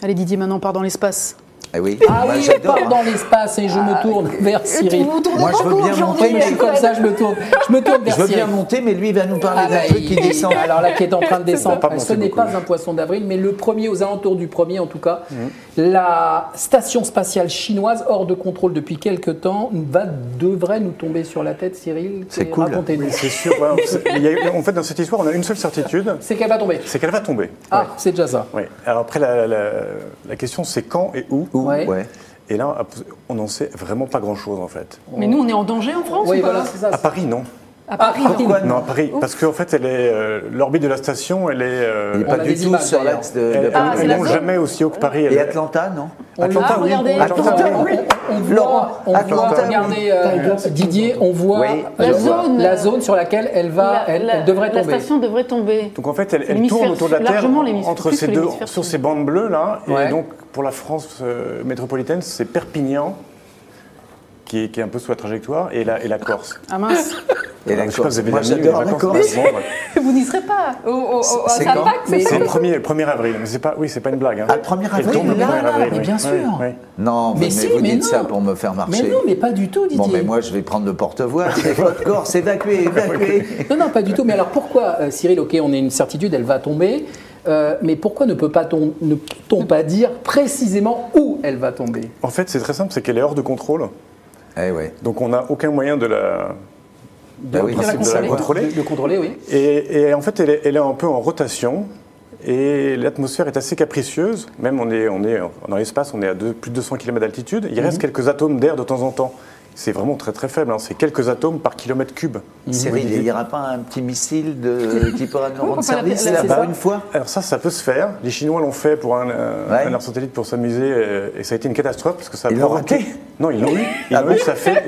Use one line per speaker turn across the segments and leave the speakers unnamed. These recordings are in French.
Allez Didier, maintenant on part dans l'espace.
Eh oui.
Ah oui, je pars dans l'espace et je me tourne vers Cyril.
Moi, je veux bien monter,
Mais je suis comme ça, je me tourne vers
Je veux
Cyril.
bien monter, mais lui, il va nous parler d'un truc qui descend.
Alors là, qui est en train de descendre.
pas monter
Ce n'est
beaucoup.
pas un poisson d'avril, mais le premier, aux alentours du premier en tout cas, la station spatiale chinoise, hors de contrôle depuis quelques temps, devrait nous tomber sur la tête, Cyril.
C'est cool.
Racontez-nous.
C'est sûr. En fait, dans cette histoire, on a une seule certitude,
C'est qu'elle va tomber.
c'est qu'elle va tomber.
Ah,
Ouais.
c'est déjà ça.
Ouais. Alors après, la question, c'est quand et où.
Ouais.
Ouais.
Et là, on n'en sait vraiment pas grand-chose, en fait.
Mais nous, on est en danger en France
Oui,
ou pas
voilà, c'est ça.
À Paris, non.
À Paris,
Ah,
non.
pourquoi
Non, à Paris, parce qu'en fait, l'orbite de la station, elle est.
Il n'est
On
pas
a
du
des
tout
images,
sur
d'ailleurs.
l'axe de
Ah, c'est
Elle
la
monte
zone.
jamais aussi haut que Paris.
Et Atlanta, non
Atlanta, oui.
regardez.
Atlanta, oui.
On voit,
Atlanta,
regardez, Didier, on voit
Oui,
La zone.
sur laquelle elle devrait
La
tomber.
station devrait tomber.
Donc en fait, elle
l'hémisphère
tourne autour de la Terre
largement l'hémisphère,
entre
plus
ces
que
deux,
l'hémisphère
sur
sud.
ces bandes bleues là.
Ouais.
Et donc pour la France métropolitaine, c'est Perpignan qui est un peu sous la trajectoire et la Corse.
Ah mince,
Et la
Je sais pas,
Corse.
vous avez
Moi,
des amis,
j'adore
des
la
vacances,
Corse.
par exemple, ouais.
vous n'y serez pas à
C'est
sa
quand
Pâques, c'est
C'est
ça
le 1er avril, mais c'est pas une blague. Hein.
Ah, le 1er
Elle
avril,
tombe le
là,
1er avril,
mais
oui.
bien sûr.
Oui.
Non,
Mais
mais
si,
vous
mais
dites
non.
ça pour me faire marcher.
Mais non, mais pas du tout, Didier.
Bon, mais moi, je vais prendre le porte-voix. C'est votre Corse, évacuez, évacuez.
Non, pas du tout. Mais alors pourquoi, Cyril, ok, on a une certitude, elle va tomber, mais pourquoi ne peut-on pas dire précisément où elle va tomber?
En fait, c'est très simple, c'est qu'elle est hors de contrôle.
Eh ouais.
Donc on n'a aucun moyen de la
oui,
contrôler.
De contrôler, oui.
Et en fait, elle est un peu en rotation. Et l'atmosphère est assez capricieuse. Même on est dans l'espace, on est à plus de 200 km d'altitude. Il reste quelques atomes d'air de temps en temps. C'est vraiment très très faible. Hein. C'est quelques atomes par kilomètre cube.
Cyril, il n'y aura pas un petit missile qui pourra nous rendre
peut pas
service
l'appeler-
là-bas
ça.
une fois?
Alors ça peut se faire. Les Chinois l'ont fait pour un air satellite pour s'amuser. Et ça a été une catastrophe parce que ça a
Ils l'ont
provoqué-
raté?
Non, ils l'ont eu.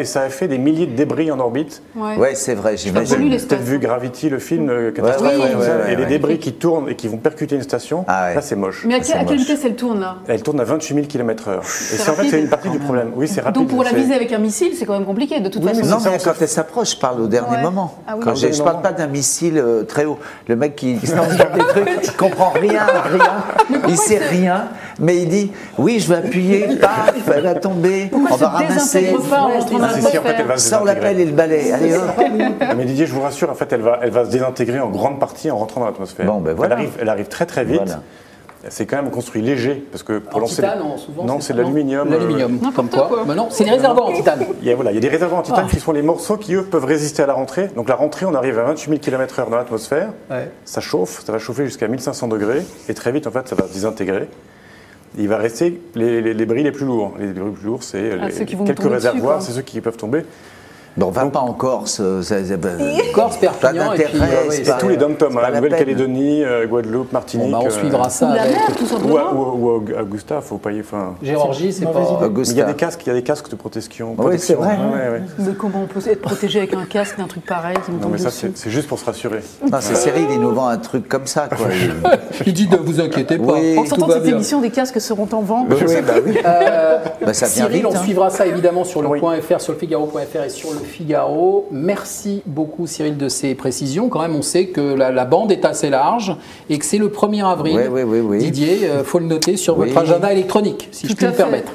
Ça a fait des milliers de débris en orbite.
Ouais, c'est vrai,
Vous
j'imagine.
pollu
avez
l'espace.
peut-être vu Gravity, le film catastrophe.
ouais,
tout ça,
ouais,
et les
ouais.
débris qui tournent et qui vont percuter une station,
Ah ouais.
là c'est moche.
Mais à
C'est
quelle
moche.
vitesse elle tourne là
Elle tourne à 28 000 km/h. Et c'est en fait
rapide.
c'est une partie du problème. Oui, c'est rapide.
Donc pour la
c'est-
viser avec un missile, c'est quand même compliqué de toute
Oui,
façon.
mais
Non,
ça,
mais
on
quand
se-
elle s'approche, je parle au dernier
Ouais.
moment.
Ah oui.
Quand
Au dernier
je parle
moment.
pas d'un missile très haut. Le mec qui se lance dans des trucs, il comprend rien. Il sait rien, mais il dit oui, je vais appuyer, paf, elle va tomber, on va ramasser.
désintègre pas en rentrant dans
Ah, si, en fait, elle va se
Sors la pelle et le balai. Allez hop.
Mais Didier, je vous rassure, en fait, elle va se désintégrer en grande partie en rentrant dans l'atmosphère.
Bon, ben voilà.
Elle arrive très très vite.
Voilà.
C'est quand même construit léger parce que pour
En
lancer.
titane, souvent,
Non, c'est de l'aluminium.
L'aluminium, comme quoi.
quoi.
Mais non, c'est des réservoirs en titane.
Il y a des réservoirs en titane qui sont les morceaux qui, eux, peuvent résister à la rentrée. Donc la rentrée, on arrive à 28 000 km/h dans l'atmosphère.
Ouais.
Ça chauffe, ça va chauffer jusqu'à 1500 degrés. Et très vite, en fait, ça va se désintégrer. Il va rester les débris les plus lourds. Les débris les plus lourds, c'est
ceux qui vont
quelques
tomber dessus,
réservoirs,
quoi.
c'est ceux qui peuvent tomber.
Bon, on va pas en Corse.
Corse, Perpignan, et puis
d'intérêt,
ouais,
c'est
Et
pas-
tous les dom-toms,
c'est pas la
Nouvelle-Calédonie, Guadeloupe, Martinique.
Bon, bah, on suivra ça
La
avec
mer, tout
Ou
simplement.
à Augusta, faut pas y. Enfin,
Géorgie, c'est pas.
mais il y a
Augusta.
des casques de protection.
Oui, c'est vrai.
Ouais.
Mais comment on peut être protégé avec un casque d'un truc pareil qui nous
Non,
tombe
mais ça,
dessus
c'est juste pour se rassurer.
Non, c'est Cyril, il nous vend un truc comme ça, quoi.
Il dit ne vous inquiétez pas.
Oui.
En
tout
sortant de
va
cette
bien.
émission, des casques seront en vente.
Oui, bah oui. Bah, ça vient
Cyril,
vite.
on
hein.
suivra ça évidemment sur le
Oui.
.fr, sur le Figaro.fr et sur le Figaro. Merci beaucoup Cyril de ces précisions. Quand même, on sait que la bande est assez large et que c'est le 1er avril.
Oui.
Didier, il faut le noter sur
Oui.
votre agenda électronique, si je
Tout
puis
à
me
fait.
permettre.